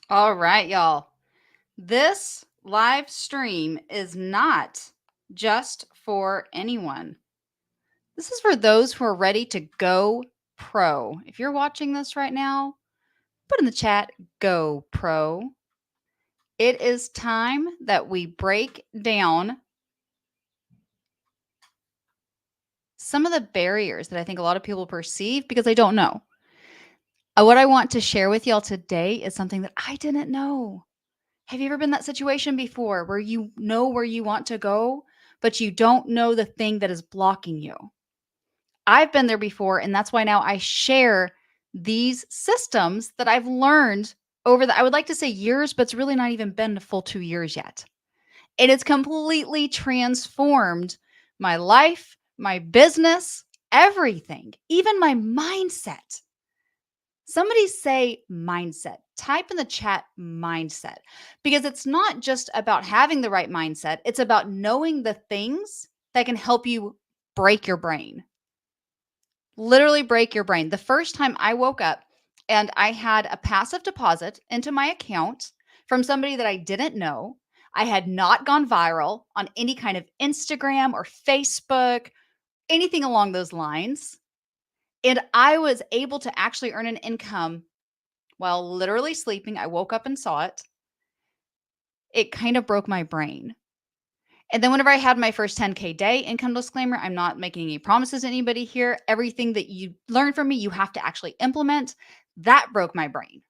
All right, y'all. This live stream is not just for anyone. This is for those who are ready to go pro. If you're watching this right now, put in the chat, go pro. It is time that we break down some of the barriers that I think a lot of people perceive because they don't know. What I want to share with y'all today is something that I didn't know. Have you ever been in that situation before where you know where you want to go, but you don't know the thing that is blocking you? I've been there before, and that's why now I share these systems that I've learned over the, I would like to say years, but it's really not even been a full 2 years yet. And it's completely transformed my life, my business, everything, even my mindset. Somebody say mindset. Type in the chat mindset because it's not just about having the right mindset, it's about knowing the things that can help you break your brain. Literally break your brain. The first time I woke up and I had a passive deposit into my account from somebody that I didn't know, I had not gone viral on any kind of Instagram or Facebook, anything along those lines. And I was able to actually earn an income while literally sleeping. I woke up and saw it. It kind of broke my brain. And then whenever I had my first 10K day, income disclaimer, I'm not making any promises to anybody here. Everything that you learn from me, you have to actually implement. That broke my brain.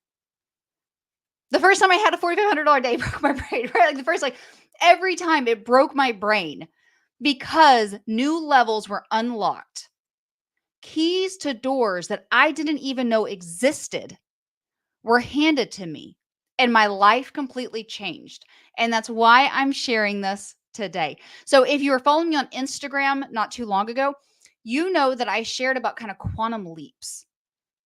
The first time I had a $4,500 day broke my brain, right? Like the first, like every time it broke my brain because new levels were unlocked. Keys to doors that I didn't even know existed were handed to me and my life completely changed. And that's why I'm sharing this today. So if you were following me on Instagram not too long ago, you know that I shared about kind of quantum leaps.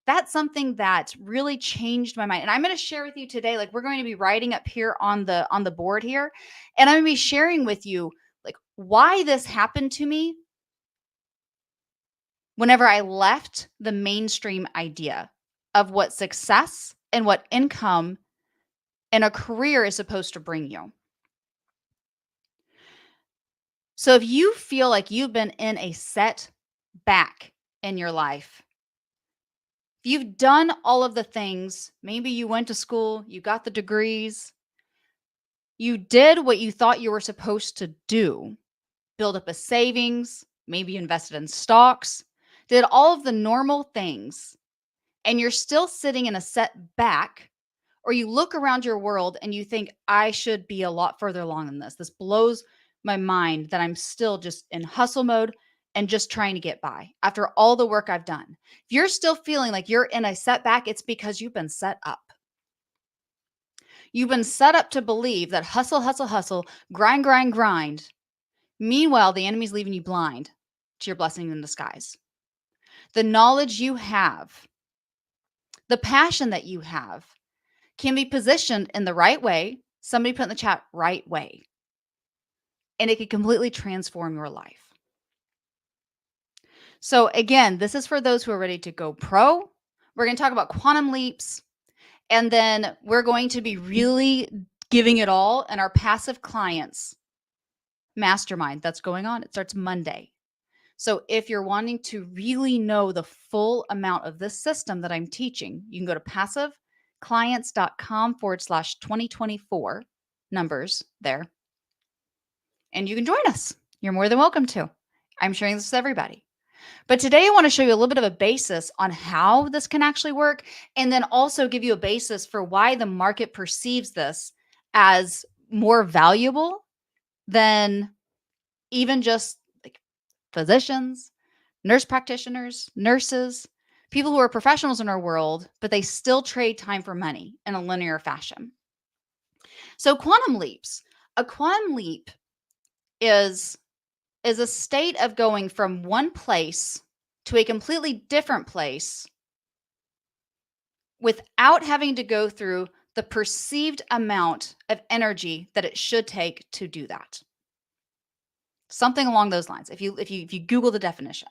That's something that really changed my mind. And I'm going to share with you today, like we're going to be writing up here on the board here, and I'm going to be sharing with you like why this happened to me whenever I left the mainstream idea of what success and what income and a career is supposed to bring you. So if you feel like you've been in a setback in your life, if you've done all of the things, maybe you went to school, you got the degrees, you did what you thought you were supposed to do, build up a savings, maybe you invested in stocks, did all of the normal things, and you're still sitting in a setback, or you look around your world and you think, I should be a lot further along than this. This blows my mind that I'm still just in hustle mode and just trying to get by after all the work I've done. If you're still feeling like you're in a setback, it's because you've been set up. You've been set up to believe that hustle, hustle, hustle, grind, grind, grind. Meanwhile, the enemy's leaving you blind to your blessing in disguise. The knowledge you have, the passion that you have, can be positioned in the right way. Somebody put in the chat, right way. And it can completely transform your life. So again, this is for those who are ready to go pro. We're going to talk about quantum leaps. And then we're going to be really giving it all in our passive clients mastermind that's going on. It starts Monday. So if you're wanting to really know the full amount of this system that I'm teaching, you can go to passiveclients.com/2024 numbers there. And you can join us. You're more than welcome to. I'm sharing this with everybody. But today I want to show you a little bit of a basis on how this can actually work, and then also give you a basis for why the market perceives this as more valuable than even just like physicians, nurse practitioners, nurses, people who are professionals in our world, but they still trade time for money in a linear fashion. So quantum leaps. A quantum leap is a state of going from one place to a completely different place without having to go through the perceived amount of energy that it should take to do that. Something along those lines. If you Google the definition.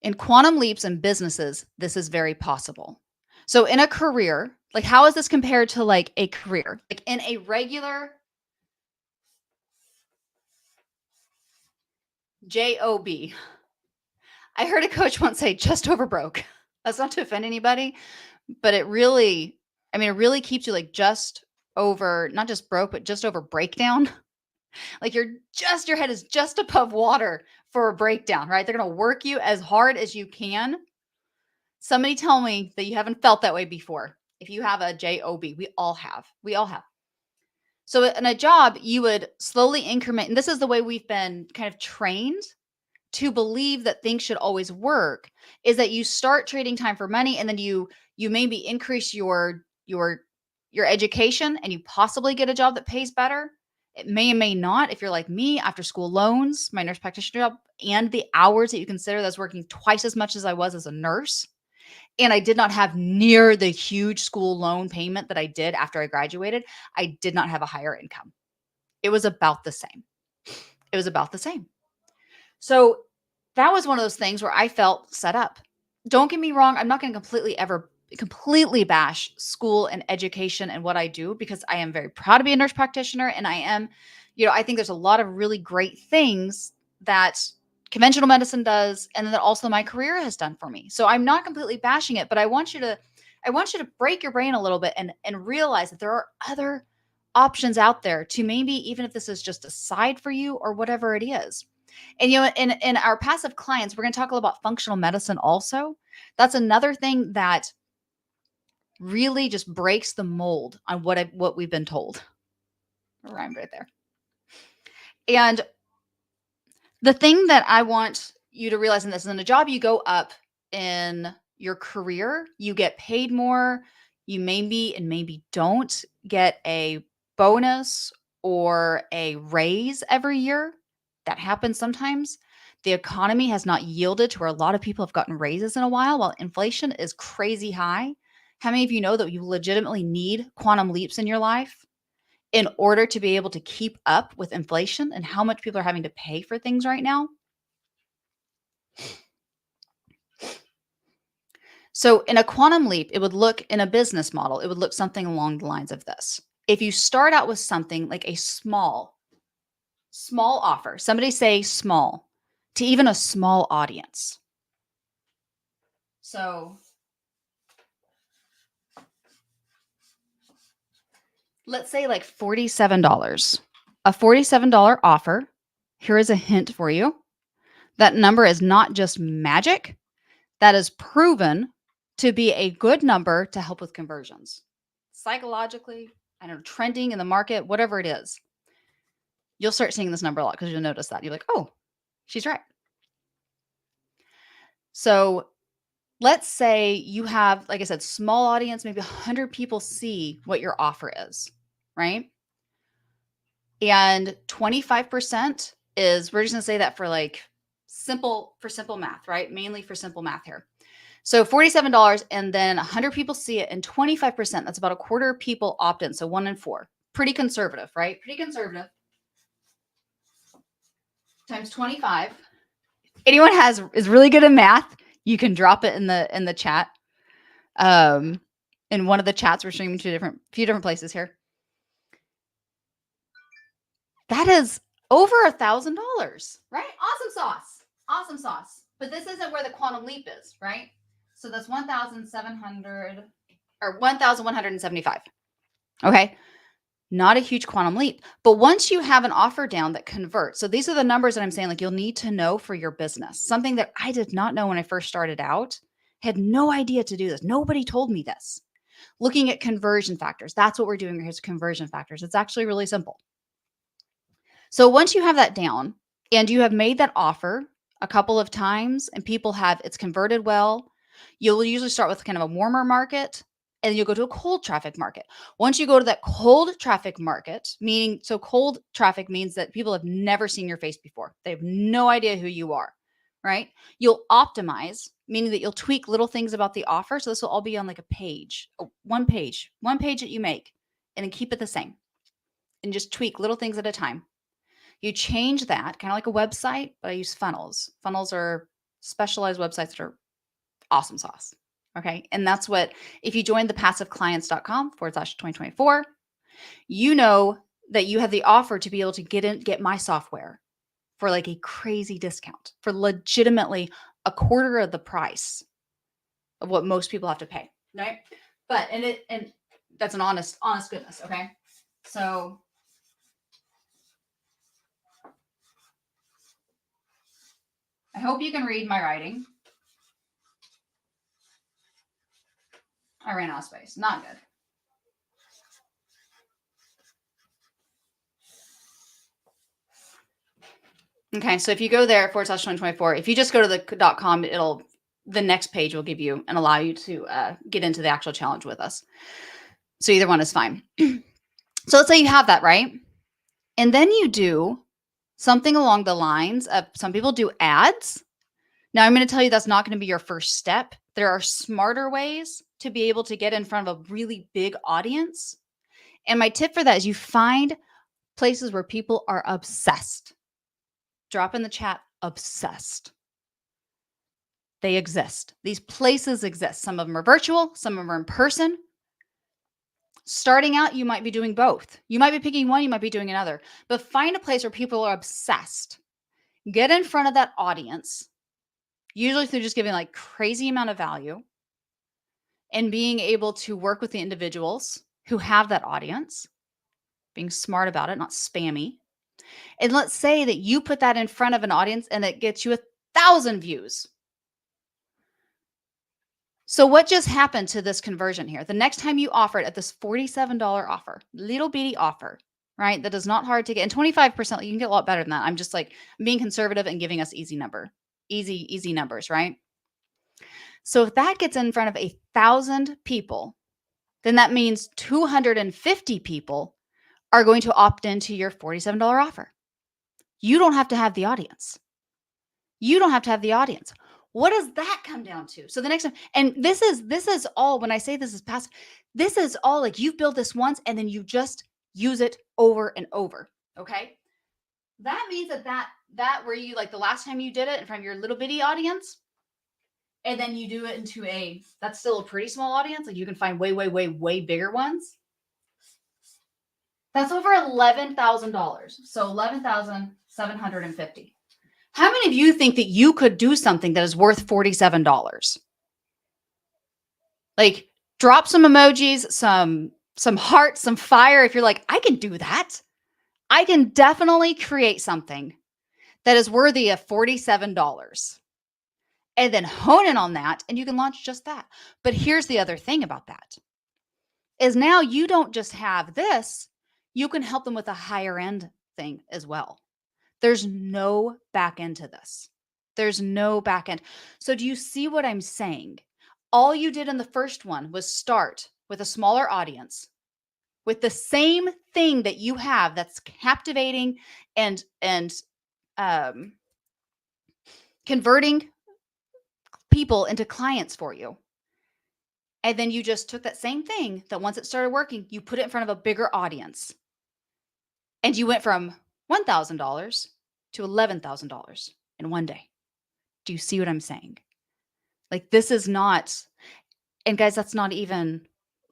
In quantum leaps in businesses, this is very possible. So in a career, like how is this compared to like a career? Like in a regular job, I heard a coach once say just over broke. That's not to offend anybody, but it really, I mean, it really keeps you like just over, not just broke, but just over breakdown. Like your head is just above water for a breakdown, right? They're going to work you as hard as you can. Somebody tell me that you haven't felt that way before. If you have a job, we all have. We all have. So in a job, you would slowly increment, and this is the way we've been kind of trained to believe that things should always work, is that you start trading time for money, and then you maybe increase your education, and you possibly get a job that pays better. It may and may not. If you're like me, after school loans, my nurse practitioner job, and the hours that you consider, that's working twice as much as I was as a nurse. And I did not have near the huge school loan payment that I did after I graduated. I did not have a higher income. It was about the same. It was about the same. So that was one of those things where I felt set up. Don't get me wrong, I'm not going to completely bash school and education and what I do, because I am very proud to be a nurse practitioner, and I am, I think there's a lot of really great things that conventional medicine does, and that also my career has done for me. So I'm not completely bashing it, but I want you to break your brain a little bit and realize that there are other options out there, to maybe, even if this is just a side for you or whatever it is. And in our passive clients, we're going to talk a little about functional medicine also. That's another thing that really just breaks the mold on what we've been told. Rhymed right there. And the thing that I want you to realize in this, in a job, you go up in your career, you get paid more, you maybe and maybe don't get a bonus or a raise every year. That happens sometimes. The economy has not yielded to where a lot of people have gotten raises in a while inflation is crazy high. How many of you know that you legitimately need quantum leaps in your life in order to be able to keep up with inflation and how much people are having to pay for things right now? So in a quantum leap, it would look, in a business model, it would look something along the lines of this. If you start out with something like a small offer, somebody say small, to even a small audience. So let's say like $47. A $47 offer. Here is a hint for you. That number is not just magic. That is proven to be a good number to help with conversions. Psychologically, I don't know, trending in the market, whatever it is. You'll start seeing this number a lot because you'll notice that. You're like, oh, she's right. So let's say you have, like I said, small audience, maybe 100 people see what your offer is, right? And 25% is, we're just going to say that for like simple math, right? Mainly for simple math here. So $47, and then 100 people see it, and 25%, that's about a quarter of people opt in. So 1 in 4. Pretty conservative, right? Pretty conservative. Times 25. Anyone is really good at math, you can drop it in the chat. In one of the chats, we're streaming to few different places here. That is over $1,000, right? Awesome sauce. Awesome sauce. But this isn't where the quantum leap is, right? So that's 1,700 or 1,175. Okay. Not a huge quantum leap. But once you have an offer down that converts, so these are the numbers that I'm saying, like, you'll need to know for your business. Something that I did not know when I first started out. Had no idea to do this. Nobody told me this. Looking at conversion factors. That's what we're doing here, is conversion factors. It's actually really simple. So once you have that down and you have made that offer a couple of times and it's converted well, you'll usually start with kind of a warmer market, and then you'll go to a cold traffic market. Once you go to that cold traffic market, cold traffic means that people have never seen your face before. They have no idea who you are, right? You'll optimize, meaning that you'll tweak little things about the offer. So this will all be on like a page, one page that you make, and then keep it the same and just tweak little things at a time. You change that, kind of like a website, but I use funnels. Funnels are specialized websites that are awesome sauce. Okay. And that's what, if you join the passiveclients.com/2024, you know that you have the offer to be able to get my software for like a crazy discount for legitimately a quarter of the price of what most people have to pay. Right. But, and that's an honest goodness. Okay. So I hope you can read my writing. I ran out of space. Not good. Okay, so if you go there /2024, if you just go to the .com, the next page will give you and allow you to get into the actual challenge with us. So either one is fine. So let's say you have that, right? And then you do something along the lines of, some people do ads. Now I'm going to tell you that's not going to be your first step. There are smarter ways to be able to get in front of a really big audience. And my tip for that is you find places where people are obsessed. Drop in the chat, obsessed. They exist. These places exist. Some of them are virtual, some of them are in person. Starting out, you might be doing both. You might be picking one, you might be doing another. But find a place where people are obsessed. Get in front of that audience, usually through just giving like crazy amount of value and being able to work with the individuals who have that audience, being smart about it, not spammy. And let's say that you put that in front of an audience and it gets you 1,000 views. So what just happened to this conversion here? The next time you offer it at this $47 offer, little bitty offer, right? That is not hard to get. And 25%, you can get a lot better than that. I'm just like being conservative and giving us easy numbers, right? So if that gets in front of 1,000 people, then that means 250 people are going to opt into your $47 offer. You don't have to have the audience. You don't have to have the audience. What does that come down to? So the next time, and this is all, when I say this is passive, this is all like you've built this once and then you just use it over and over. Okay. That means that where you, like the last time you did it in front of your little bitty audience, and then you do it into that's still a pretty small audience. Like you can find way, way, way, way bigger ones. That's over $11,000. So 11,750. How many of you think that you could do something that is worth $47? Like drop some emojis, some hearts, some fire. If you're like, I can do that. I can definitely create something that is worthy of $47 and then hone in on that. And you can launch just that. But here's the other thing about that is now you don't just have this, you can help them with a higher end thing as well. There's no back end to this. There's no back end. So do you see what I'm saying? All you did in the first one was start with a smaller audience with the same thing that you have that's captivating and converting people into clients for you. And then you just took that same thing that once it started working, you put it in front of a bigger audience. And you went from $1,000 to $11,000 in one day. Do you see what I'm saying? Like this is not, and guys, that's not even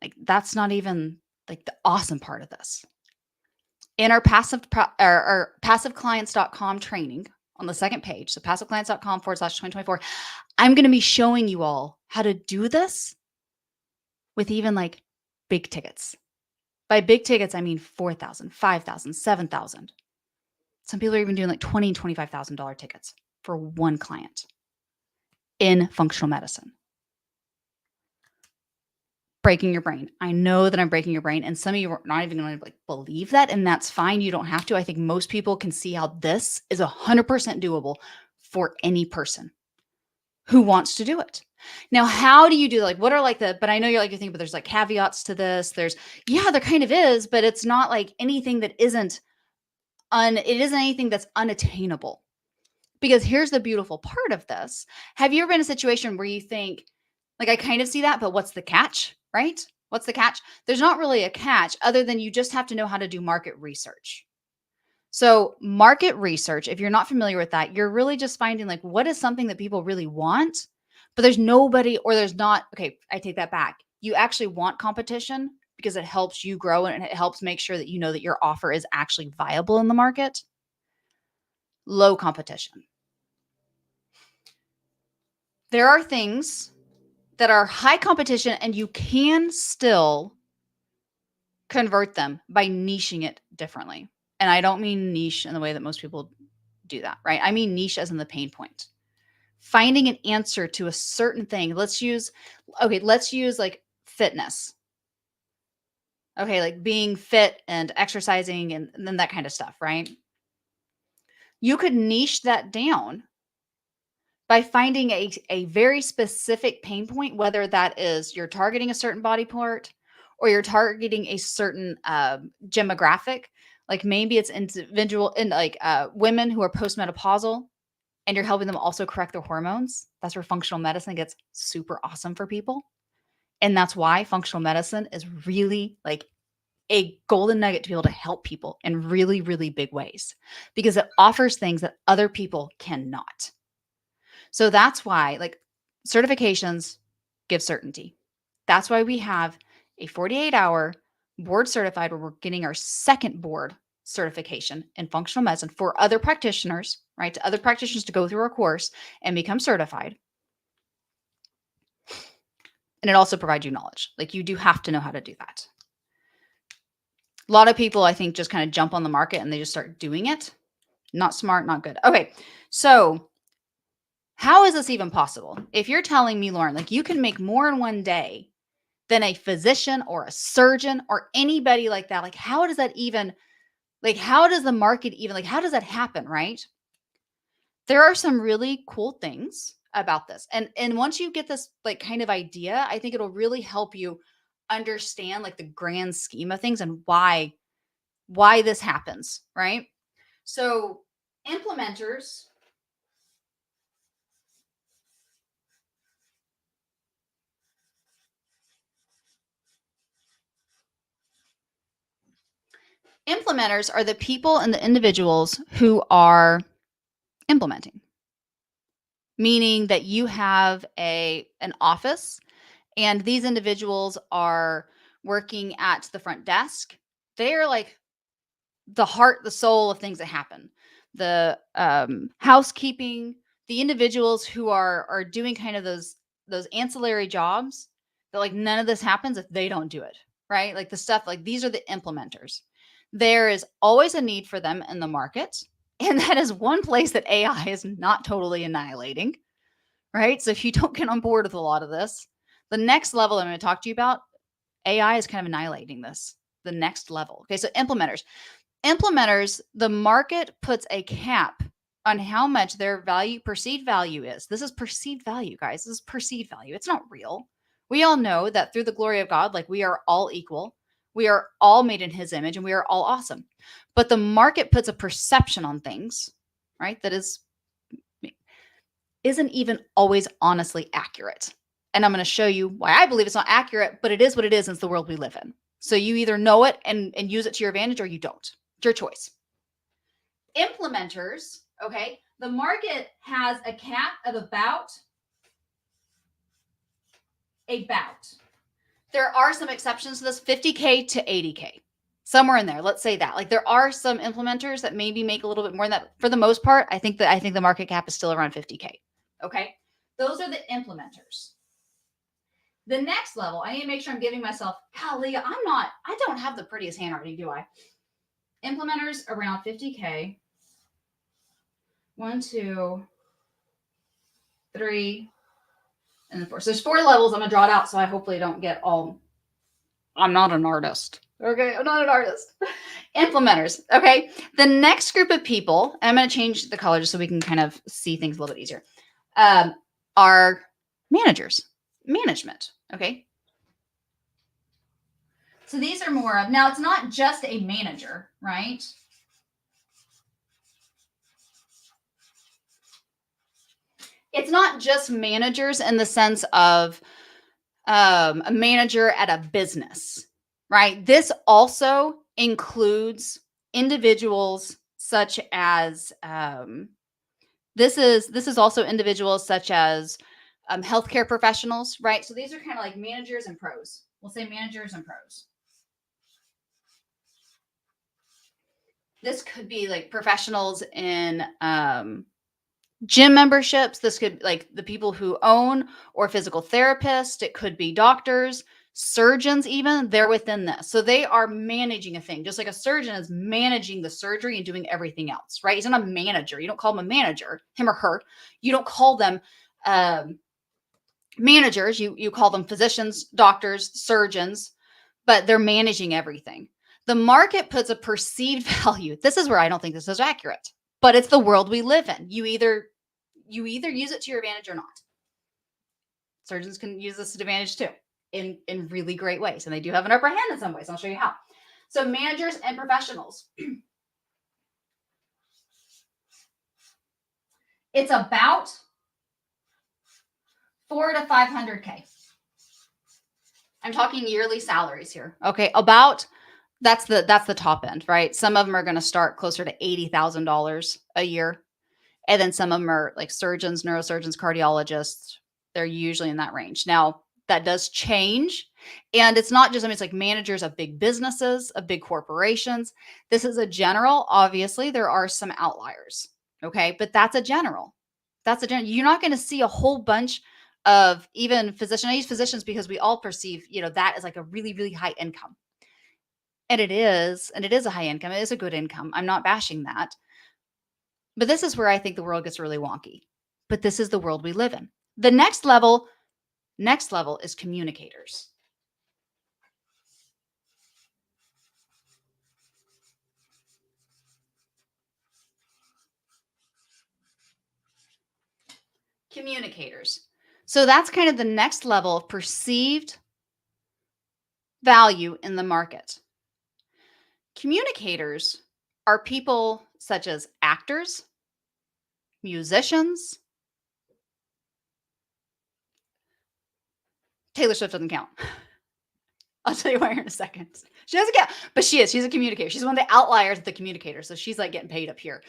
like the awesome part of this. In our passiveclients.com training on the second page, so passiveclients.com/2024, I'm going to be showing you all how to do this with even like big tickets. By big tickets, I mean $4,000, $5,000, $7,000. Some people are even doing like $20,000 and $25,000 tickets for one client in functional medicine. Breaking your brain. I know that I'm breaking your brain, and some of you are not even going to like believe that, and that's fine. You don't have to. I think most people can see how this is 100% doable for any person who wants to do it. Now, how do you do like, what are like but I know you're thinking, but there's like caveats to this. There kind of is, but it's not like anything that isn't anything that's unattainable. Because here's the beautiful part of this. Have you ever been in a situation where you think, like, I kind of see that, but what's the catch, right? What's the catch? There's not really a catch other than you just have to know how to do market research. So market research, if you're not familiar with that, you're really just finding like, what is something that people really want, but there's nobody, or there's not, okay, I take that back. You actually want competition because it helps you grow and it helps make sure that you know that your offer is actually viable in the market. Low competition. There are things that are high competition and you can still convert them by niching it differently. And I don't mean niche in the way that most people do that, right? I mean niche as in the pain point. Finding an answer to a certain thing. Let's use like fitness. Okay, like being fit and exercising and then that kind of stuff, right? You could niche that down by finding a very specific pain point, whether that is you're targeting a certain body part or you're targeting a certain demographic. Like maybe it's individual in like women who are postmenopausal and you're helping them also correct their hormones. That's where functional medicine gets super awesome for people. And that's why functional medicine is really like a golden nugget to be able to help people in really, really big ways because it offers things that other people cannot. So that's why, like, certifications give certainty. That's why we have a 48-hour board certified where we're getting our second board certification in functional medicine for other practitioners, right? To other practitioners to go through our course and become certified. And it also provides you knowledge. Like, you do have to know how to do that. A lot of people, I think, just kind of jump on the market and they just start doing it. Not smart, not good. Okay, so how is this even possible? If you're telling me, Lauren, like you can make more in one day than a physician or a surgeon or anybody like that, like how does that even, like how does the market even, like how does that happen, right? There are some really cool things about this. And once you get this like kind of idea, I think it'll really help you understand like the grand scheme of things and why this happens, right? So implementers implementers are the people and the individuals who are implementing, meaning that you have an office and these individuals are working at the front desk. They're like the heart, the soul of things that happen. The housekeeping, the individuals who are doing kind of those ancillary jobs that like none of this happens if they don't do it, right? Like the stuff like these are the implementers. There is always a need for them in the market. And that is one place that AI is not totally annihilating, right? So if you don't get on board with a lot of this, the next level I'm going to talk to you about, AI is kind of annihilating this. The next level. Okay, so implementers. Implementers, the market puts a cap on how much their value, perceived value is. This is perceived value, guys. This is perceived value. It's not real. We all know that through the glory of God, like we are all equal. We are all made in his image and we are all awesome. But the market puts a perception on things, right? That isn't even always honestly accurate. And I'm going to show you why I believe it's not accurate, but it is what it is. And it's the world we live in. So you either know it and use it to your advantage or you don't. It's your choice. Implementers, okay, the market has a cap of about. There are some exceptions to this, 50K to 80K. Somewhere in there, let's say that. Like there are some implementers that maybe make a little bit more than that. For the most part, I think the market cap is still around 50K. Okay. Those are the implementers. The next level, I need to make sure I'm giving myself, Leah, I don't have the prettiest handwriting, do I? Implementers around 50K. 1, 2, 3, and then 4. So there's 4 levels. I'm going to draw it out so I hopefully don't get all. I'm not an artist. Okay, I'm not an artist. Implementers. Okay. The next group of people, and I'm going to change the color just so we can kind of see things a little bit easier, are managers, management. Okay. So these are more of, now it's not just a manager, right? It's not just managers in the sense of a manager at a business, right? This also includes individuals such as this is also individuals such as healthcare professionals, right? So these are kind of like managers and pros. We'll say managers and pros. This could be like professionals in gym memberships. This could like the people who own or physical therapists. It could be doctors, surgeons, even they're within this. So they are managing a thing, just like a surgeon is managing the surgery and doing everything else, right? He's not a manager. You don't call him a manager, him or her. You don't call them managers. You call them physicians, doctors, surgeons, but they're managing everything. The market puts a perceived value. This is where I don't think this is accurate, but it's the world we live in. You either use it to your advantage or not. Surgeons can use this to advantage too in really great ways. And they do have an upper hand in some ways. I'll show you how. So managers and professionals. It's about 400 to 500K. I'm talking yearly salaries here. Okay, about that's the top end, right? Some of them are going to start closer to $80,000 a year. And then some of them are like surgeons, neurosurgeons, cardiologists. They're usually in that range. Now, that does change. And it's not just, I mean, it's like managers of big businesses, of big corporations. This is a general. Obviously, there are some outliers. Okay. But that's a general. That's a general. You're not going to see a whole bunch of even physicians. I use physicians because we all perceive, that as like a really, really high income. And it is a high income. It is a good income. I'm not bashing that. But this is where I think the world gets really wonky. But this is the world we live in. The next level is communicators. Communicators. So that's kind of the next level of perceived value in the market. Communicators are people such as actors, musicians. Taylor Swift doesn't count. I'll tell you why in a second. She doesn't count, but she's a communicator. She's one of the outliers of the communicators. So she's like getting paid up here.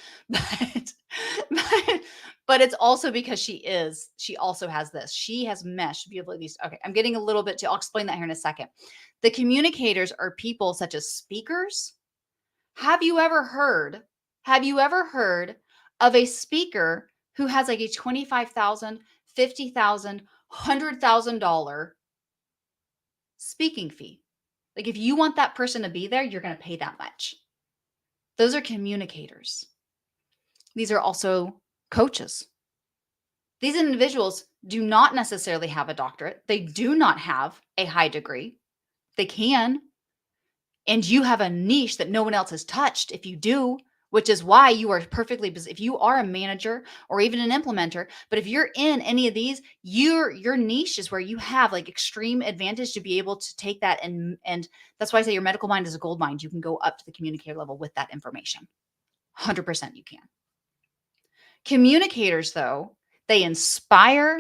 But it's also because she also has this. She has mesh abilities. Okay, I'm getting a little bit I'll explain that here in a second. The communicators are people such as speakers. Have you ever heard of a speaker who has like a $25,000, $50,000, $100,000 speaking fee? Like if you want that person to be there, you're going to pay that much. Those are communicators. These are also coaches. These individuals do not necessarily have a doctorate. They do not have a high degree. They can. And you have a niche that no one else has touched if you do, which is why you are perfectly, if you are a manager or even an implementer, but if you're in any of these, your niche is where you have like extreme advantage to be able to take that. And that's why I say your medical mind is a gold mine. You can go up to the communicator level with that information. 100% you can. Communicators, though, they inspire,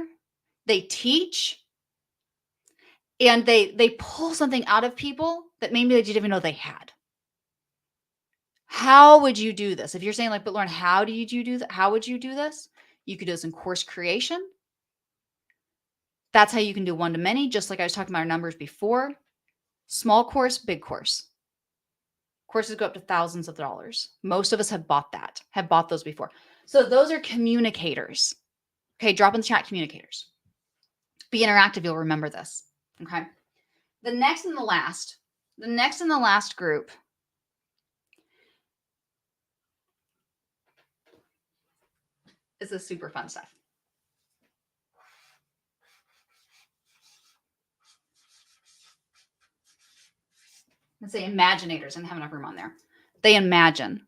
they teach, and they pull something out of people that maybe they didn't even know they had. How would you do this? If you're saying like, but Lauren, how did you do that? How would you do this? You could do this in course creation. That's how you can do one-to-many, just like I was talking about our numbers before. Small course, big course. Courses go up to thousands of dollars. Most of us have bought those before. So those are communicators. Okay, drop in the chat, communicators. Be interactive, you'll remember this. Okay. The next and the last group is the super fun stuff. Let's say imaginators, and have enough room on there. They imagine.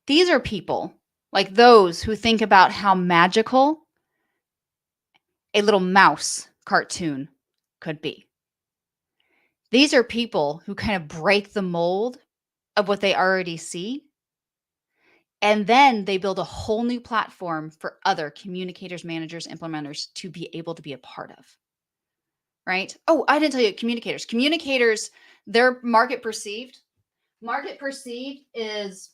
These are people like those who think about how magical a little mouse cartoon could be. These are people who kind of break the mold of what they already see. And then they build a whole new platform for other communicators, managers, implementers to be able to be a part of. Right? Oh, I didn't tell you communicators. Communicators, their market perceived is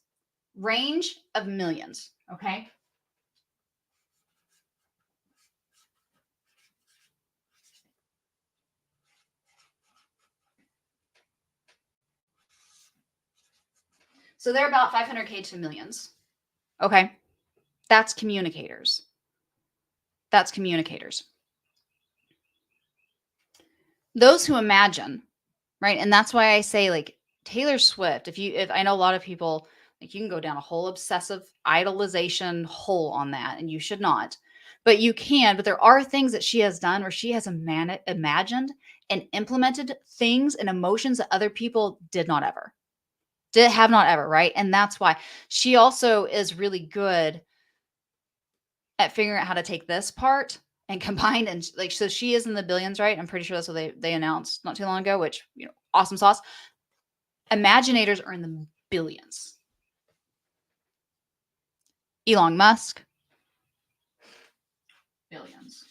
range of millions. Okay. So they're about 500K to millions. Okay. That's communicators. That's communicators. Those who imagine, right? And that's why I say, like, Taylor Swift, if I know a lot of people, like, you can go down a whole obsessive idolization hole on that, and you should not. But you can, but there are things that she has done where she has imagined and implemented things and emotions that other people have not ever, right? And that's why she also is really good at figuring out how to take this part and combine, and like, so she is in the billions, right? I'm pretty sure that's what they announced not too long ago, which, awesome sauce. Imaginators are in the billions. Elon Musk, billions.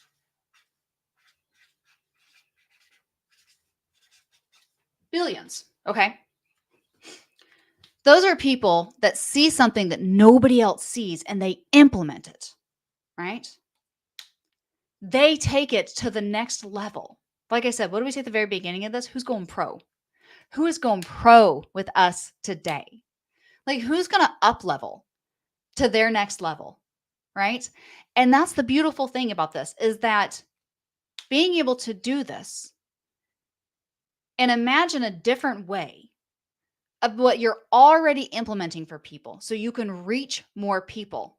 Billions. Okay. Those are people that see something that nobody else sees and they implement it, right? They take it to the next level. Like I said, what did we say at the very beginning of this? Who's going pro? Who is going pro with us today? Like, who's going to up level to their next level, right? And that's the beautiful thing about this, is that being able to do this and imagine a different way of what you're already implementing for people so you can reach more people.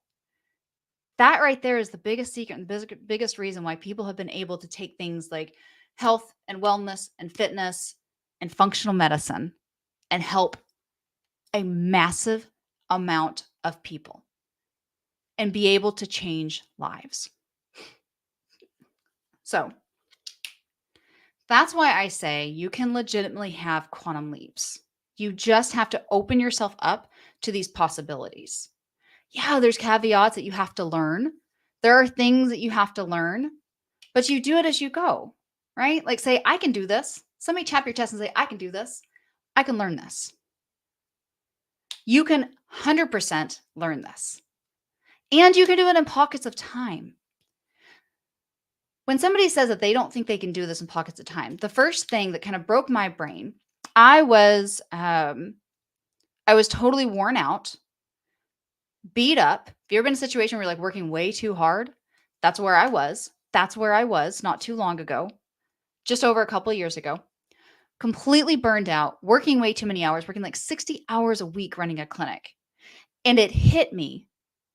That right there is the biggest secret and biggest reason why people have been able to take things like health and wellness and fitness and functional medicine and help a massive amount of people and be able to change lives. So that's why I say you can legitimately have quantum leaps. You just have to open yourself up to these possibilities. Yeah, there's caveats that you have to learn. There are things that you have to learn, but you do it as you go, right? Like, say, I can do this. Somebody tap your chest and say, I can do this. I can learn this. You can 100% learn this. And you can do it in pockets of time. When somebody says that they don't think they can do this in pockets of time, the first thing that kind of broke my brain, I was totally worn out, beat up. If you've ever been in a situation where you're like working way too hard, that's where I was. That's where I was not too long ago, just over a couple of years ago. Completely burned out, working way too many hours, working like 60 hours a week running a clinic. And it hit me.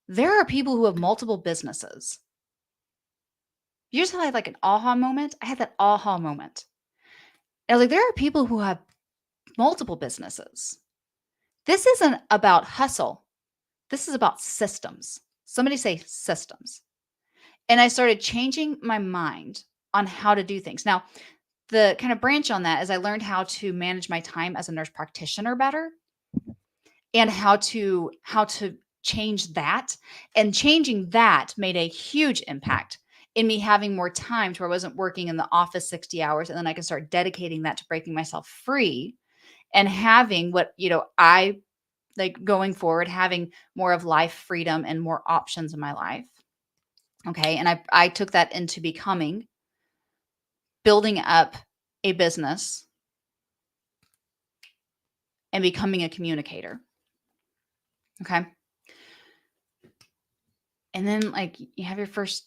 There are people who have multiple businesses. You just had like an aha moment. I had that aha moment. I was like, there are people who have multiple businesses. This isn't about hustle. This is about systems. Somebody say systems. And I started changing my mind on how to do things. Now, the kind of branch on that is I learned how to manage my time as a nurse practitioner better, and how to change that. And changing that made a huge impact in me having more time to where I wasn't working in the office 60 hours, and then I can start dedicating that to breaking myself free and having what, I like going forward, having more of life freedom and more options in my life. Okay. And I took that into building up a business and becoming a communicator. Okay. And then, like, you have your first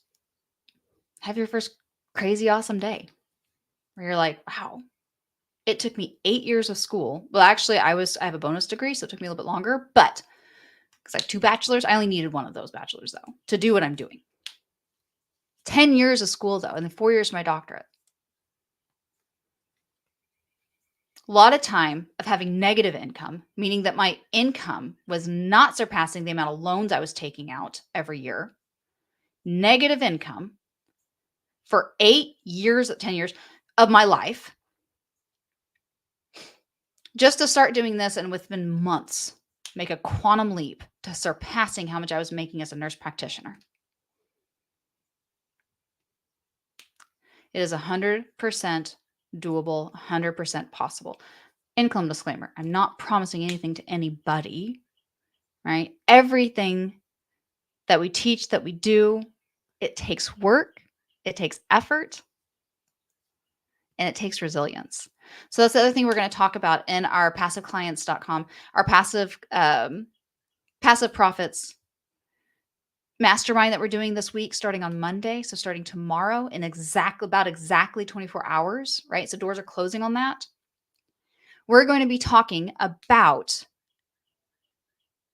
crazy awesome day where you're like, wow, it took me 8 years of school. Well, actually, I have a bonus degree, so it took me a little bit longer, but because I have 2 bachelors, I only needed one of those bachelors though to do what I'm doing. 10 years of school though, and then 4 years for my doctorate. A lot of time of having negative income, meaning that my income was not surpassing the amount of loans I was taking out every year. Negative income for 10 years of my life, just to start doing this and within months make a quantum leap to surpassing how much I was making as a nurse practitioner. It is 100% doable, 100% possible. Income disclaimer, I'm not promising anything to anybody, right? Everything that we teach, that we do, it takes work, it takes effort, and it takes resilience. So that's the other thing we're going to talk about in our passiveclients.com, our passive profits mastermind that we're doing this week starting on Monday. So starting tomorrow in exactly 24 hours, right? So doors are closing on that. We're going to be talking about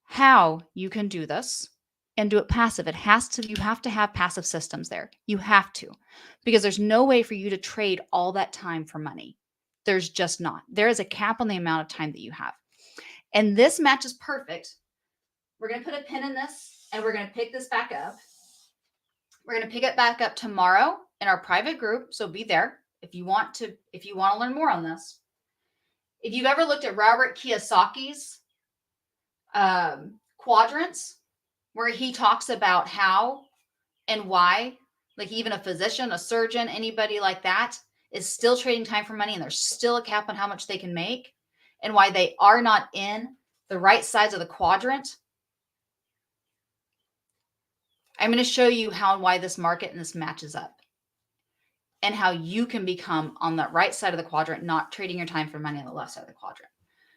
how you can do this and do it passive. You have to have passive systems there. You have to, because there's no way for you to trade all that time for money. There's just not. There is a cap on the amount of time that you have. And this matches perfect. We're going to put a pin in this and we're going to pick this back up. We're going to pick it back up tomorrow in our private group. So be there if you want to learn more on this. If you've ever looked at Robert Kiyosaki's quadrants, where he talks about how and why, like even a physician, a surgeon, anybody like that is still trading time for money, and there's still a cap on how much they can make, and why they are not in the right sides of the quadrant. I'm going to show you how and why this market and this matches up, and how you can become on the right side of the quadrant, not trading your time for money on the left side of the quadrant.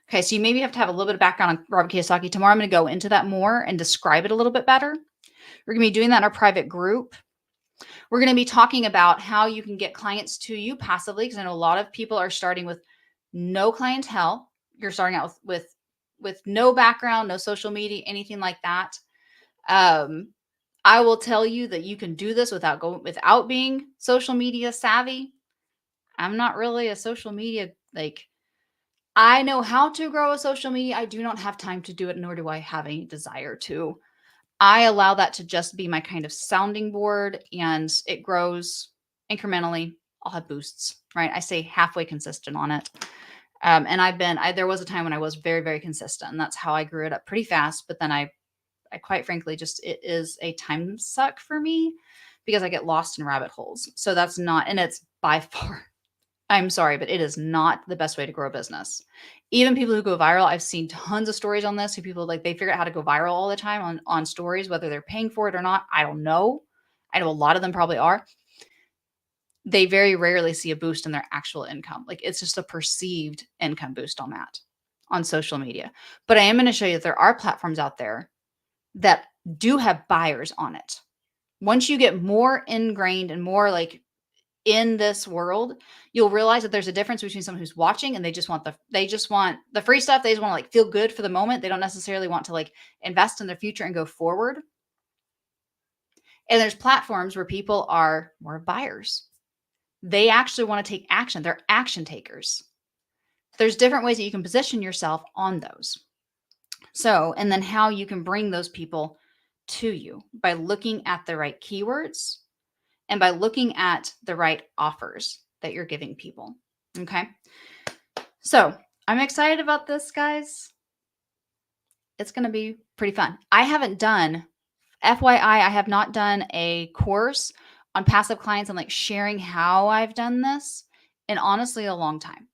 Okay, so you maybe have to have a little bit of background on Robert Kiyosaki. Tomorrow I'm going to go into that more and describe it a little bit better. We're going to be doing that in our private group. We're going to be talking about how you can get clients to you passively, because I know a lot of people are starting with no clientele. You're starting out with no background, no social media, anything like that. I will tell you that you can do this without being social media savvy. I'm not really a social media, I know how to grow a social media. I do not have time to do it, nor do I have any desire to. I allow that to just be my kind of sounding board, and it grows incrementally. I'll have boosts, right? I say halfway consistent on it. And there was a time when I was very, very consistent, and that's how I grew it up pretty fast. But then I quite frankly, it is a time suck for me because I get lost in rabbit holes. So that's not, and it's by far, I'm sorry, but it is not the best way to grow a business. Even people who go viral, I've seen tons of stories on this. Who people they figure out how to go viral all the time on stories, whether they're paying for it or not. I don't know. I know a lot of them probably are. They very rarely see a boost in their actual income. It's just a perceived income boost on that on social media. But I am going to show you that there are platforms out there that do have buyers on it. Once you get more ingrained and more in this world, you'll realize that there's a difference between someone who's watching and they just want the free stuff. They just want to feel good for the moment. They don't necessarily want to invest in their future and go forward. And there's platforms where people are more buyers. They actually want to take action. They're action takers. There's different ways that you can position yourself on those. So, and then how you can bring those people to you by looking at the right keywords and by looking at the right offers that you're giving people. Okay. So I'm excited about this, guys. It's going to be pretty fun. I haven't done, FYI, I have not done a course on passive clients and sharing how I've done this in honestly a long time.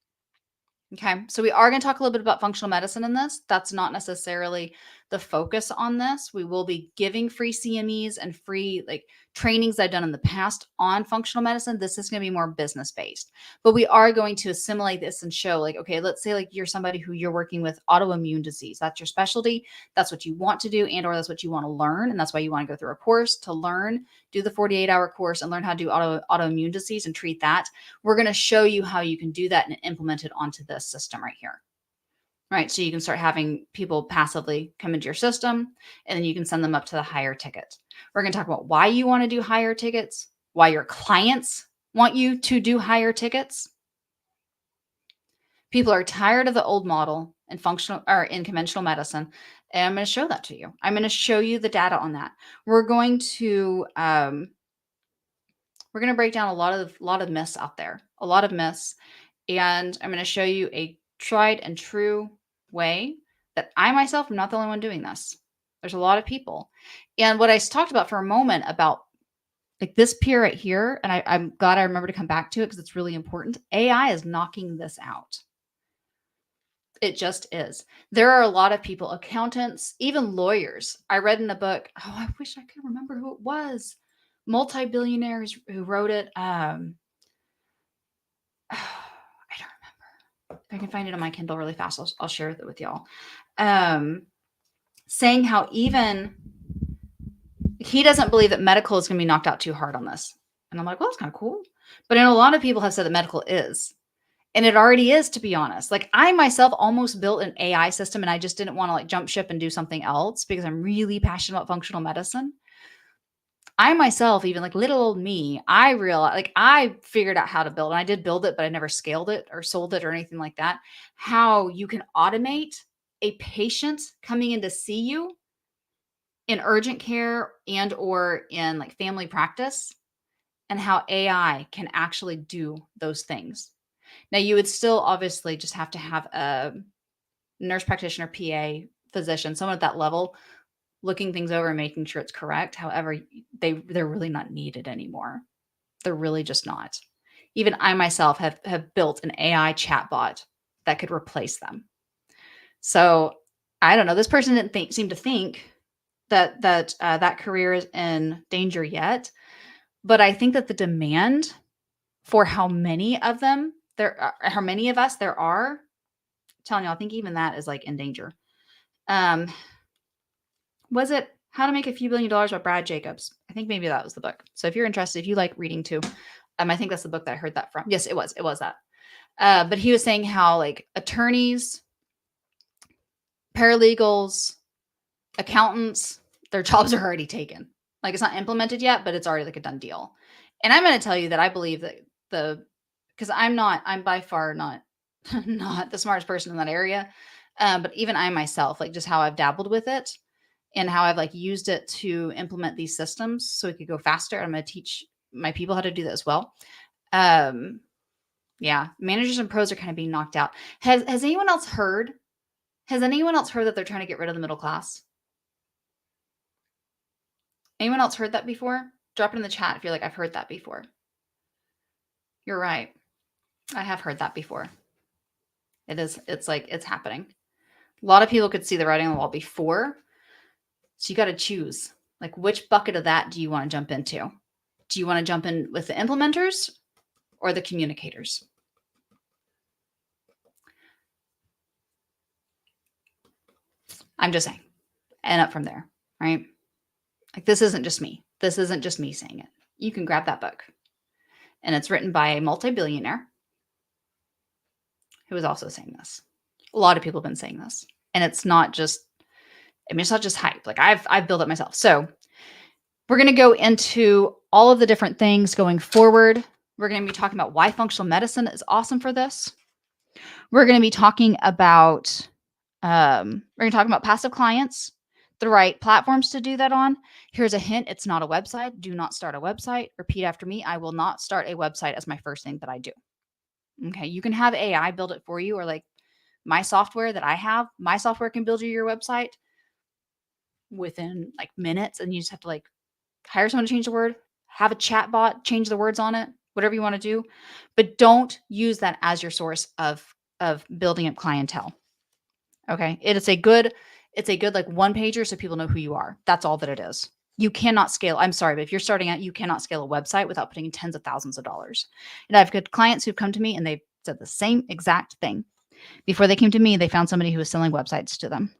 Okay. So we are going to talk a little bit about functional medicine in this. That's not necessarily the focus on this. We will be giving free CMEs and free trainings I've done in the past on functional medicine. This is going to be more business based, but we are going to assimilate this and show okay, let's say you're somebody who you're working with autoimmune disease. That's your specialty. That's what you want to do. And, or that's what you want to learn. And that's why you want to go through a course to learn, do the 48-hour course and learn how to do autoimmune disease and treat that. We're going to show you how you can do that and implement it onto this system right here. Right. So you can start having people passively come into your system, and then you can send them up to the higher ticket. We're going to talk about why you want to do higher tickets, why your clients want you to do higher tickets. People are tired of the old model in conventional medicine. And I'm going to show that to you. I'm going to show you the data on that. We're going to break down a lot of myths out there, a lot of myths. And I'm going to show you a tried and true way that I myself am not the only one doing this. There's a lot of people. And what I talked about for a moment about this peer right here, and I'm glad I remember to come back to it because it's really important. AI is knocking this out. It just is. There are a lot of people, accountants, even lawyers. I read in a book, I wish I could remember who it was. Multi-billionaires who wrote it. If I can find it on my Kindle really fast, I'll share it with y'all. Saying how even he doesn't believe that medical is going to be knocked out too hard on this. And I'm like, well, that's kind of cool. But I know a lot of people have said that medical is. And it already is, to be honest. Like I myself almost built an AI system and I just didn't want to like jump ship and do something else because I'm really passionate about functional medicine. I myself, even like little old me, I realized like I figured out how to build and I did build it, but I never scaled it or sold it or anything like that. How you can automate a patient coming in to see you in urgent care and or in like family practice and how AI can actually do those things. Now you would still obviously just have to have a nurse practitioner, PA, physician, someone at that level looking things over and making sure it's correct. However, they're really not needed anymore. They're really just not. Even I myself have built an AI chatbot that could replace them. So I don't know. This person didn't seem to think that career is in danger yet. But I think that the demand for how many of them there are, how many of us there are, I'm telling you, I think even that is like in danger. Was it How to Make a Few Billion Dollars by Brad Jacobs? I think maybe that was the book. So if you're interested, if you like reading too, I think that's the book that I heard that from. Yes, it was. It was that. But he was saying how like attorneys, paralegals, accountants, their jobs are already taken. Like it's not implemented yet, but it's already like a done deal. And I'm going to tell you that I believe that because I'm by far not not the smartest person in that area. But even I myself, like just how I've dabbled with it and how I've like used it to implement these systems so it could go faster. I'm going to teach my people how to do that as well. Yeah, managers and pros are kind of being knocked out. Has anyone else heard? Has anyone else heard that they're trying to get rid of the middle class? Anyone else heard that before? Drop it in the chat if you're like, I've heard that before. You're right. I have heard that before. It's like, it's happening. A lot of people could see the writing on the wall before. So you got to choose, like, which bucket of that do you want to jump into? Do you want to jump in with the implementers or the communicators? I'm just saying, and up from there, right? Like, this isn't just me. This isn't just me saying it. You can grab that book. And it's written by a multi-billionaire who is also saying this. A lot of people have been saying this. And it's not just, it's not just hype. Like I've built it myself. So we're going to go into all of the different things going forward. We're going to be talking about why functional medicine is awesome for this. We're going to be talking about, passive clients, the right platforms to do that on. Here's a hint. It's not a website. Do not start a website. Repeat after me. I will not start a website as my first thing that I do. Okay. You can have AI build it for you, or like my software that I have, my software can build you your website within like minutes. And you just have to like hire someone to change the word, have a chat bot, change the words on it, whatever you want to do. But don't use that as your source of building up clientele. Okay. It's a good like one pager so people know who you are. That's all that it is. You cannot scale. I'm sorry, but if you're starting out, you cannot scale a website without putting tens of thousands of dollars. And I've got clients who've come to me and they've said the same exact thing. Before they came to me, they found somebody who was selling websites to them.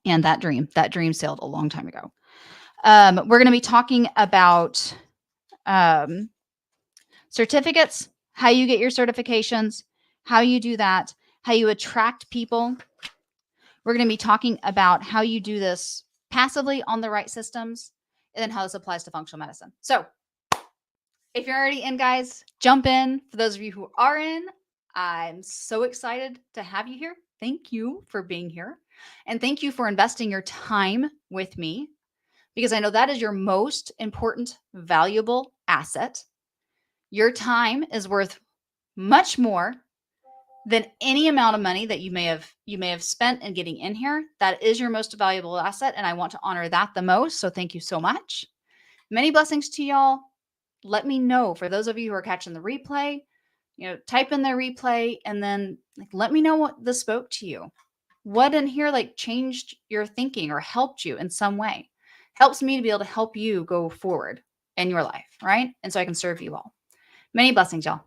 And that dream sailed a long time ago. We're going to be talking about certificates, how you get your certifications, how you do that, how you attract people. We're going to be talking about how you do this passively on the right systems, and then how this applies to functional medicine. So if you're already in, guys, jump in. For those of you who are in, I'm so excited to have you here. Thank you for being here. And thank you for investing your time with me, because I know that is your most important, valuable asset. Your time is worth much more than any amount of money that you may have spent in getting in here. That is your most valuable asset, and I want to honor that the most. So thank you so much. Many blessings to y'all. Let me know, for those of you who are catching the replay, type in the replay and then like let me know what this spoke to you. What in here like changed your thinking or helped you in some way. Helps me to be able to help you go forward in your life, right? And so I can serve you all. Many blessings, y'all.